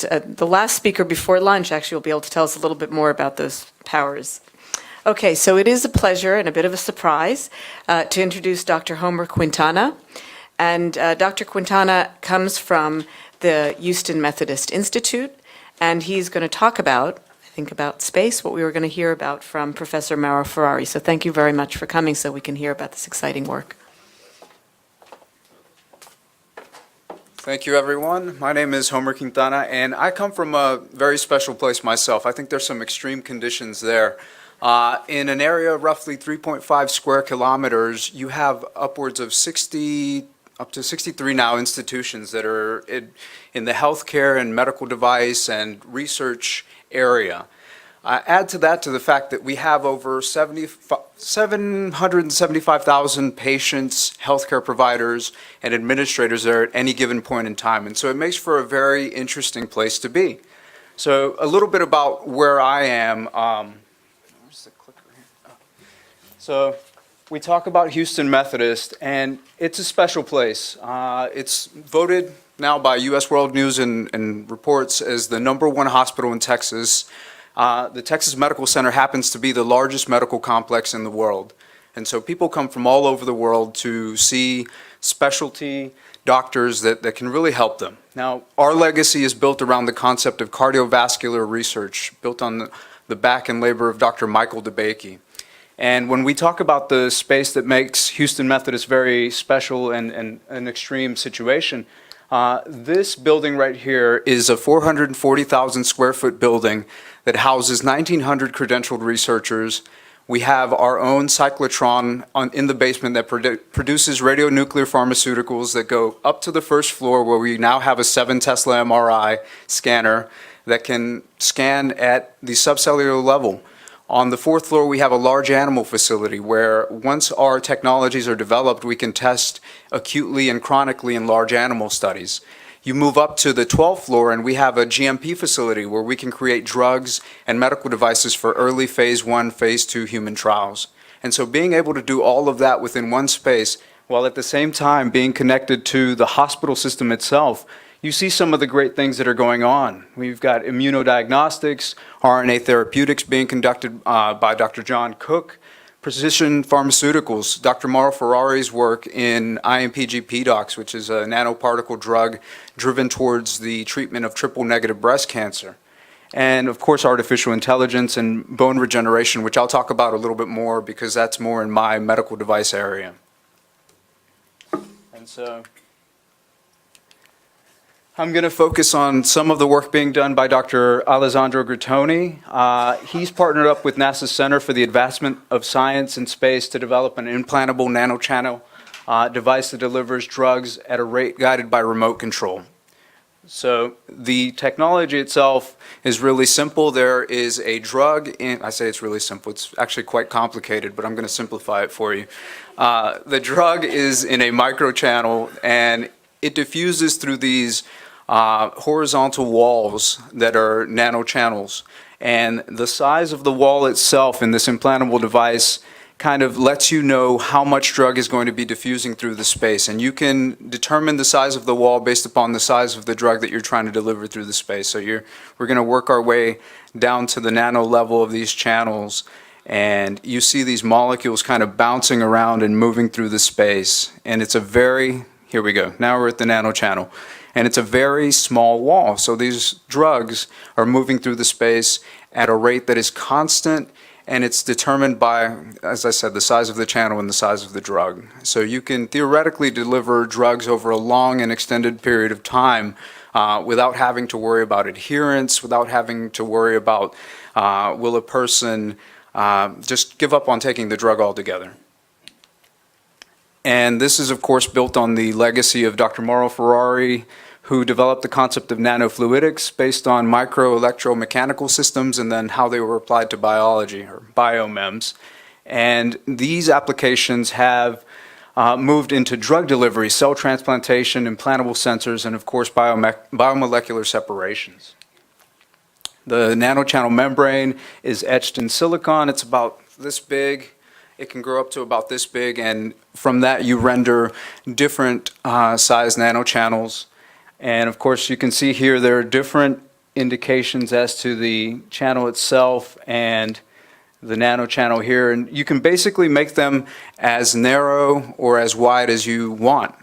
The last speaker before lunch actually will be able to tell us a little bit more about those powers. Okay, so it is a pleasure and a bit of a surprise to introduce Dr. Homer Quintana. And Dr. Quintana comes from the Houston Methodist Institute, and he's going to talk about, I think, about space, what we were going to hear about from Professor Mauro Ferrari. So thank you very much for coming so we can hear about this exciting work. Thank you, everyone. My name is Homer Quintana, and I come from a very special place myself. I think there's some extreme conditions there. In an area of roughly 3.5 square kilometers, you have upwards of 60, up to 63 now institutions that are in the healthcare and medical device and research area. Add to that to the fact that we have over 775,000 patients, healthcare providers, and administrators there at any given point in time. And so it makes for a very interesting place to be. So a little bit about where I am. Where's the clicker here? Oh. So we talk about Houston Methodist, and it's a special place. It's voted now by U.S. World News and Reports as the #1 hospital in Texas. The Texas Medical Center happens to be the largest medical complex in the world. And so people come from all over the world to see specialty doctors that can really help them. Now, our legacy is built around the concept of cardiovascular research, built on the back and labor of Dr. Michael DeBakey. And when we talk about the space that makes Houston Methodist very special and an extreme situation, this building right here is a 440,000 square foot building that houses 1,900 credentialed researchers. We have our own cyclotron in the basement that produces radionuclear pharmaceuticals that go up to the first floor, where we now have a 7 Tesla MRI scanner that can scan at the subcellular level. On the 4th floor, we have a large animal facility where once our technologies are developed, we can test acutely and chronically in large animal studies. You move up to the 12th floor and we have a GMP facility where we can create drugs and medical devices for early phase 1, phase 2 human trials. And so being able to do all of that within one space, while at the same time being connected to the hospital system itself, you see some of the great things that are going on. We've got immunodiagnostics, RNA therapeutics being conducted by Dr. John Cook, precision pharmaceuticals, Dr. Mauro Ferrari's work in IMPGP-DOX, which is a nanoparticle drug driven towards the treatment of triple-negative breast cancer. And of course, artificial intelligence and bone regeneration, which I'll talk about a little bit more because that's more in my medical device area. And so I'm going to focus on some of the work being done by Dr. Alessandro Grattoni. He's partnered up with NASA's Center for the Advancement of Science and Space to develop an implantable nanochannel device that delivers drugs at a rate guided by remote control. So the technology itself is really simple. There is a drug in, I say it's really simple, it's actually quite complicated, but I'm going to simplify it for you. The drug is in a microchannel and it diffuses through these horizontal walls that are nanochannels. And the size of the wall itself in this implantable device kind of lets you know how much drug is going to be diffusing through the space. And you can determine the size of the wall based upon the size of the drug that you're trying to deliver through the space. So we're going to work our way down to the nano level of these channels. And you see these molecules kind of bouncing around and moving through the space. And it's a very, here we go, now we're at the nanochannel. And it's a very small wall. So these drugs are moving through the space at a rate that is constant, and it's determined by, as I said, the size of the channel and the size of the drug. So you can theoretically deliver drugs over a long and extended period of time without having to worry about adherence, without having to worry about will a person just give up on taking the drug altogether. And this is, of course, built on the legacy of Dr. Mauro Ferrari, who developed the concept of nanofluidics based on micro-electromechanical systems and then how they were applied to biology, or biomems. And these applications have moved into drug delivery, cell transplantation, implantable sensors, and of course biomolecular separations. The nanochannel membrane is etched in silicon. It's about this big. It can grow up to about this big, and from that you render different size nanochannels. And of course you can see here there are different indications as to the channel itself and the nanochannel here, and you can basically make them as narrow or as wide as you want,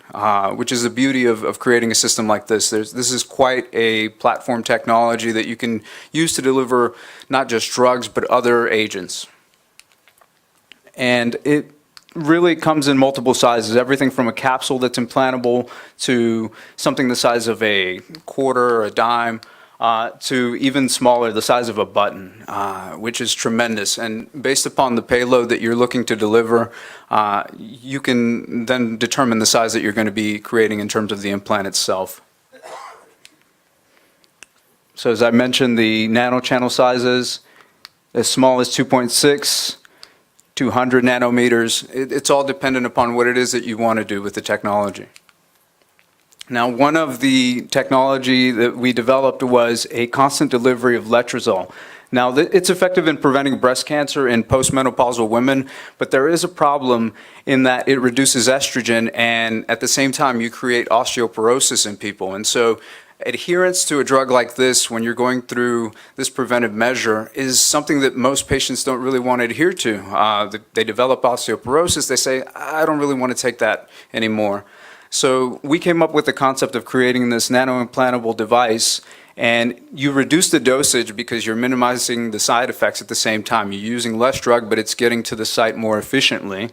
which is the beauty of creating a system like this. This is quite a platform technology that you can use to deliver not just drugs but other agents. And it really comes in multiple sizes, everything from a capsule that's implantable to something the size of a quarter or a dime, to even smaller, the size of a button, which is tremendous. And based upon the payload that you're looking to deliver, you can then determine the size that you're going to be creating in terms of the implant itself. So as I mentioned, the nanochannel sizes, as small as 2.6, 200 nanometers. It's all dependent upon what it is that you want to do with the technology. Now, one of the technology that we developed was a constant delivery of letrozole. Now, it's effective in preventing breast cancer in postmenopausal women, but there is a problem in that it reduces estrogen, and at the same time, you create osteoporosis in people. And so adherence to a drug like this, when you're going through this preventive measure, is something that most patients don't really want to adhere to. They develop osteoporosis. They say, I don't really want to take that anymore. So we came up with the concept of creating this nano-implantable device, and you reduce the dosage because you're minimizing the side effects at the same time. You're using less drug, but it's getting to the site more efficiently.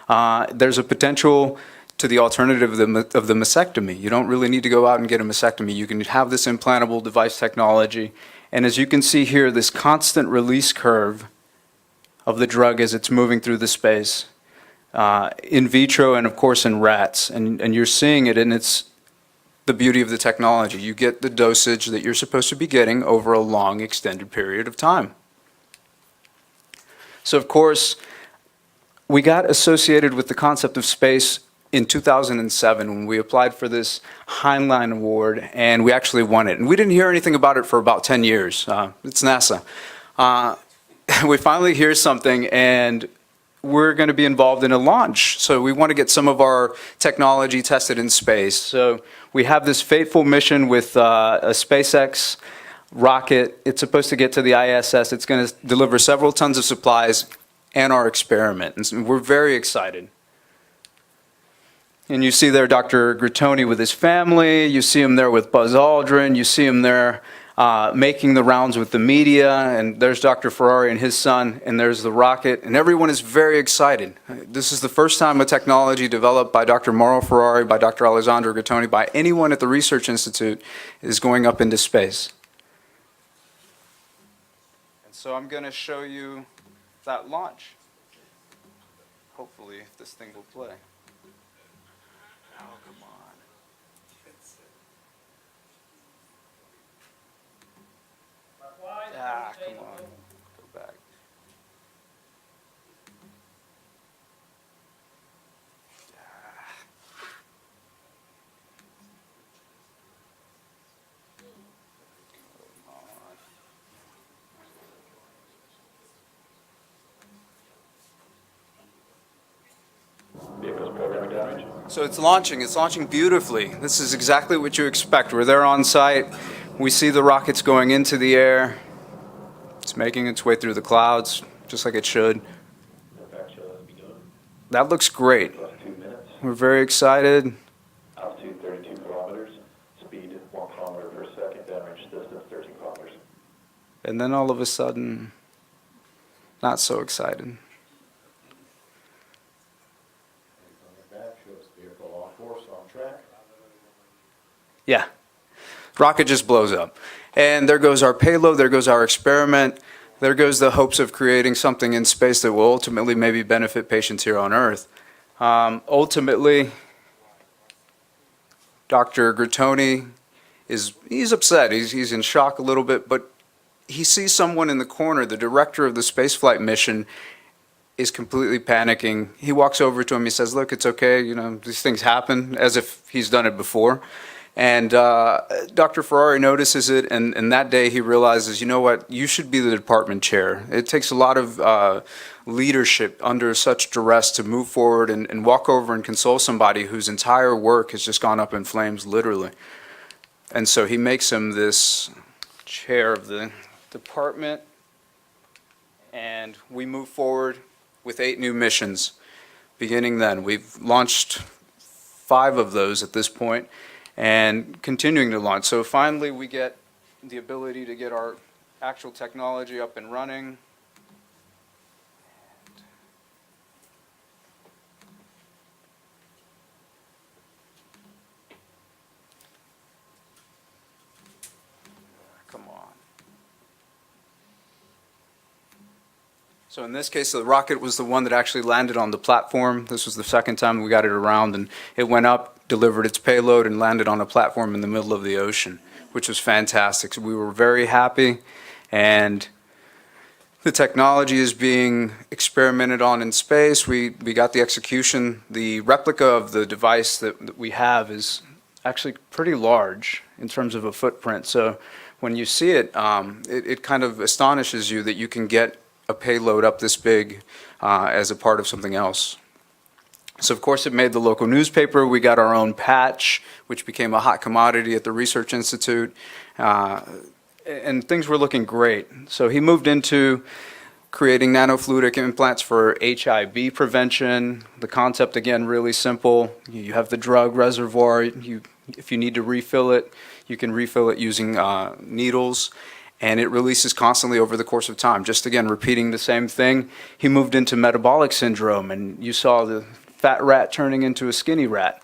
There's a potential to the alternative of the mastectomy. You don't really need to go out and get a mastectomy. You can have this implantable device technology. And as you can see here, this constant release curve of the drug as it's moving through the space. In vitro and of course in rats, and you're seeing it, and it's the beauty of the technology. You get the dosage that you're supposed to be getting over a long extended period of time. So of course we got associated with the concept of space in 2007 when we applied for this Heinlein Award, and we actually won it. And we didn't hear anything about it for about 10 years. It's NASA. We finally hear something, and we're going to be involved in a launch. So we want to get some of our technology tested in space. So we have this fateful mission with a SpaceX rocket. It's supposed to get to the ISS. It's going to deliver several tons of supplies and our experiment. And so we're very excited. And you see there Dr. Grattoni with his family. You see him there with Buzz Aldrin. You see him there making the rounds with the media, and there's Dr. Ferrari and his son, and there's the rocket, and everyone is very excited. This is the first time a technology developed by Dr. Mauro Ferrari, by Dr. Alessandro Grattoni, by anyone at the Research Institute is going up into space. And so I'm going to show you that launch. Hopefully, if this thing will play. Oh, come on. Ah, come on. Go back. So it's launching beautifully. This is exactly what you expect. We're there on site. We see the rockets going into the air. It's making its way through the clouds, just like it should. That looks great. We're very excited. Altitude 32 kilometers, speed 1 kilometer per second, downrange distance 13 kilometers. And then all of a sudden, not so excited. Yeah. Rocket just blows up. And there goes our payload, there goes our experiment, there goes the hopes of creating something in space that will ultimately maybe benefit patients here on Earth. Ultimately, Dr. Grattoni he's upset, he's in shock a little bit, but he sees someone in the corner, the director of the spaceflight mission, is completely panicking. He walks over to him, he says, look, it's okay, you know, these things happen, as if he's done it before. And Dr. Ferrari notices it, and that day he realizes, you know what, you should be the department chair. It takes a lot of leadership under such duress to move forward and walk over and console somebody whose entire work has just gone up in flames, literally. And so he makes him this chair of the department, and we move forward with 8 new missions beginning then. We've launched 5 of those at this point and continuing to launch. So finally we get the ability to get our actual technology up and running. Come on. So in this case, the rocket was the one that actually landed on the platform. This was the second time we got it around, and it went up, delivered its payload, and landed on a platform in the middle of the ocean, which was fantastic. So we were very happy, and the technology is being experimented on in space. We got the execution. The replica of the device that we have is actually pretty large in terms of a footprint. So when you see it, it kind of astonishes you that you can get a payload up this big as a part of something else. So of course it made the local newspaper. We got our own patch, which became a hot commodity at the Research Institute, and things were looking great. So he moved into creating nanofluidic implants for HIV prevention. The concept, again, really simple. You have the drug reservoir. If you need to refill it, you can refill it using needles, and it releases constantly over the course of time. Just again, repeating the same thing. He moved into metabolic syndrome, and you saw the fat rat turning into a skinny rat,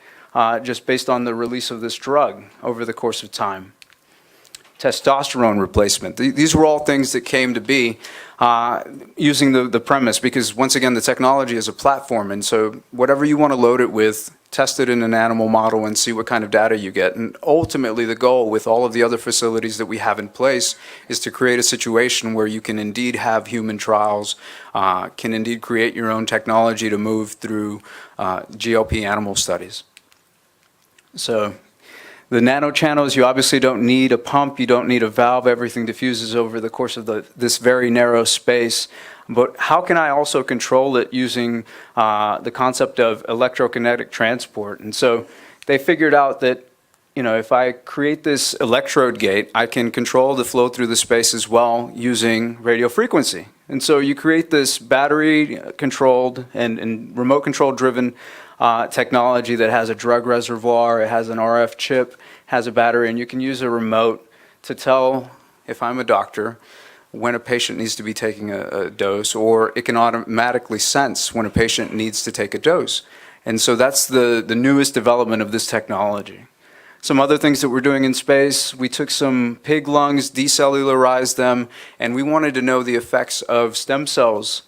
just based on the release of this drug over the course of time. Testosterone replacement. These were all things that came to be using the premise, because once again, the technology is a platform, and so whatever you want to load it with, test it in an animal model and see what kind of data you get. And ultimately, the goal with all of the other facilities that we have in place is to create a situation where you can indeed have human trials, can indeed create your own technology to move through GLP animal studies. So the nanochannels, you obviously don't need a pump, you don't need a valve, everything diffuses over the course of this very narrow space. But how can I also control it using the concept of electrokinetic transport? And so they figured out that, if I create this electrode gate, I can control the flow through the space as well using radio frequency. And so you create this battery controlled and remote control driven technology that has a drug reservoir, it has an RF chip, has a battery, and you can use a remote to tell, if I'm a doctor, when a patient needs to be taking a dose, or it can automatically sense when a patient needs to take a dose. And so that's the newest development of this technology. Some other things that we're doing in space, we took some pig lungs, decellularized them, and we wanted to know the effects of stem cells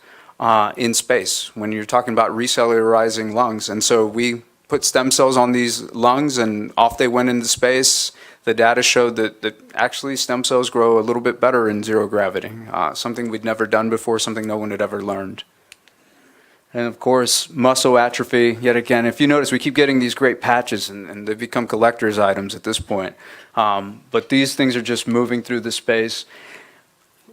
in space when you're talking about recellularizing lungs. And so we put stem cells on these lungs, and off they went into space. The data showed that actually stem cells grow a little bit better in zero gravity, something we'd never done before, something no one had ever learned. And of course, muscle atrophy, yet again, if you notice, we keep getting these great patches, and they've become collector's items at this point. But these things are just moving through the space.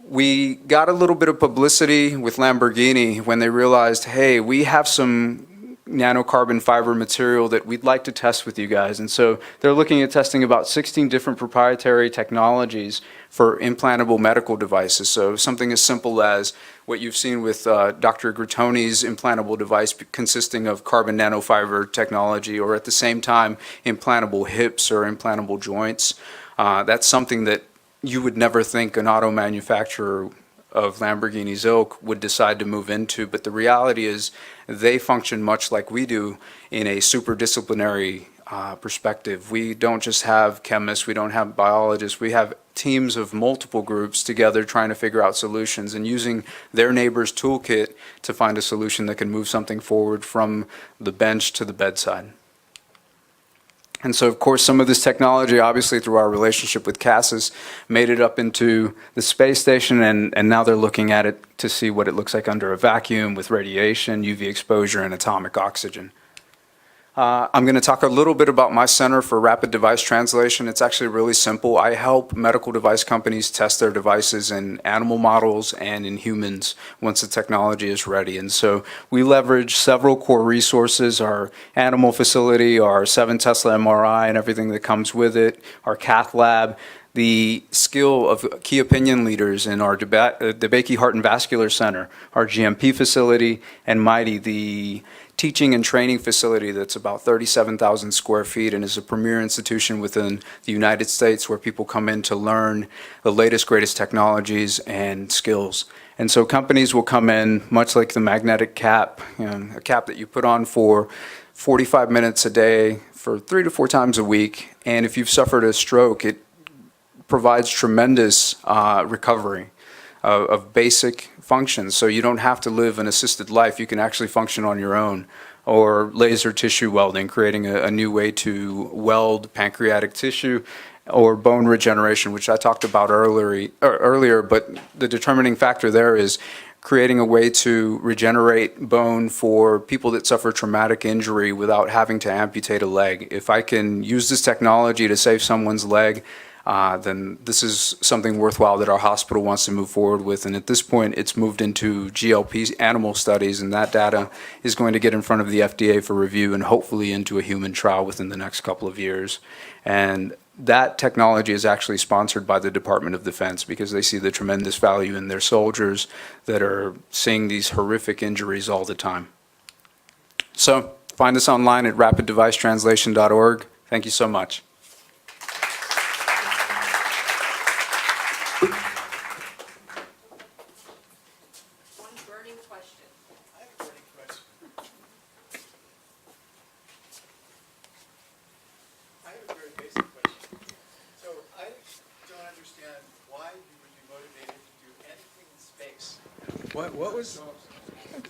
We got a little bit of publicity with Lamborghini when they realized, hey, we have some nanocarbon fiber material that we'd like to test with you guys. And so they're looking at testing about 16 different proprietary technologies for implantable medical devices. So something as simple as what you've seen with Dr. Grattoni's implantable device consisting of carbon nanofiber technology, or at the same time, implantable hips or implantable joints. That's something that you would never think an auto manufacturer of Lamborghini's ilk would decide to move into, but the reality is they function much like we do in a superdisciplinary perspective. We don't just have chemists, we don't have biologists, we have teams of multiple groups together trying to figure out solutions and using their neighbor's toolkit to find a solution that can move something forward from the bench to the bedside. And so, of course, some of this technology, obviously through our relationship with CASAS, made it up into the space station, and now they're looking at it to see what it looks like under a vacuum with radiation, UV exposure, and atomic oxygen. I'm going to talk a little bit about my Center for Rapid Device Translation. It's actually really simple. I help medical device companies test their devices in animal models and in humans once the technology is ready. And so we leverage several core resources, our animal facility, our 7 Tesla MRI and everything that comes with it, our cath lab. the skill of key opinion leaders in our DeBakey Heart and Vascular Center, our GMP facility, and Mighty, the teaching and training facility that's about 37,000 square feet and is a premier institution within the United States where people come in to learn the latest, greatest technologies and skills. And so companies will come in, much like the magnetic cap, a cap that you put on for 45 minutes a day for 3 to 4 times a week. And if you've suffered a stroke, it provides tremendous recovery of basic functions. So you don't have to live an assisted life. You can actually function on your own. Or laser tissue welding, creating a new way to weld pancreatic tissue, or bone regeneration, which I talked about earlier, but the determining factor there is creating a way to regenerate bone for people that suffer traumatic injury without having to amputate a leg. If I can use this technology to save someone's leg, then this is something worthwhile that our hospital wants to move forward with. And at this point, it's moved into GLP animal studies, and that data is going to get in front of the FDA for review and hopefully into a human trial within the next couple of years. And that technology is actually sponsored by the Department of Defense because they see the tremendous value in their soldiers that are seeing these horrific injuries all the time. So find us online at rapiddevicetranslation.org. Thank you so much. One burning question. I have a burning question. I have a very basic question. So I don't understand why you would be motivated to do anything in space. What was?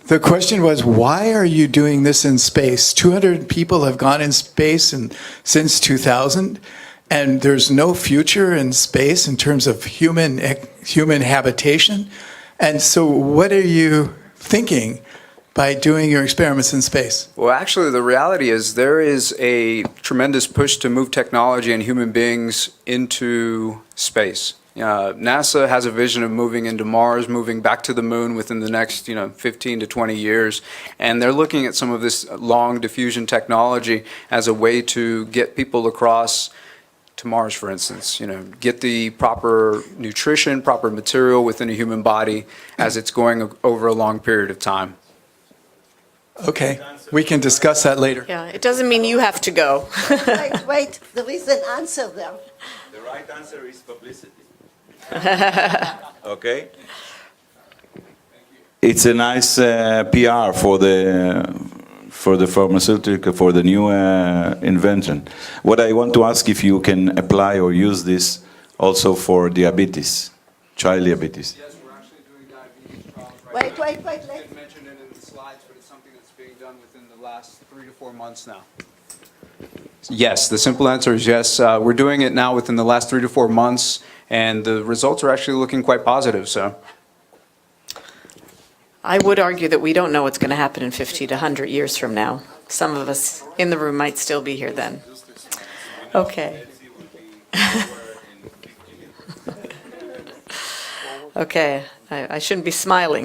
The question was, why are you doing this in space? 200 people have gone in space since 2000, and there's no future in space in terms of human habitation. And so what are you thinking by doing your experiments in space? Well, actually, the reality is there is a tremendous push to move technology and human beings into space. NASA has a vision of moving into Mars, moving back to the moon within the next 15 to 20 years. And they're looking at some of this long diffusion technology as a way to get people across to Mars, for instance. Get the proper nutrition, proper material within a human body as it's going over a long period of time. Okay, we can discuss that later. Yeah, it doesn't mean you have to go. Wait, there is an answer there. The right answer is publicity. Okay? It's a nice PR for the pharmaceutical, for the new invention. What I want to ask if you can apply or use this also for diabetes, child diabetes. Yes, we're actually doing diabetes trials Wait, now. wait. I didn't mention it in the slides, but it's something that's being done within the last 3 to 4 months now. Yes, the simple answer is yes. We're doing it now within the last 3 to 4 months, and the results are actually looking quite positive. So, I would argue that we don't know what's going to happen in 50 to 100 years from now. Some of us in the room might still be here then. Okay. Okay, I shouldn't be smiling.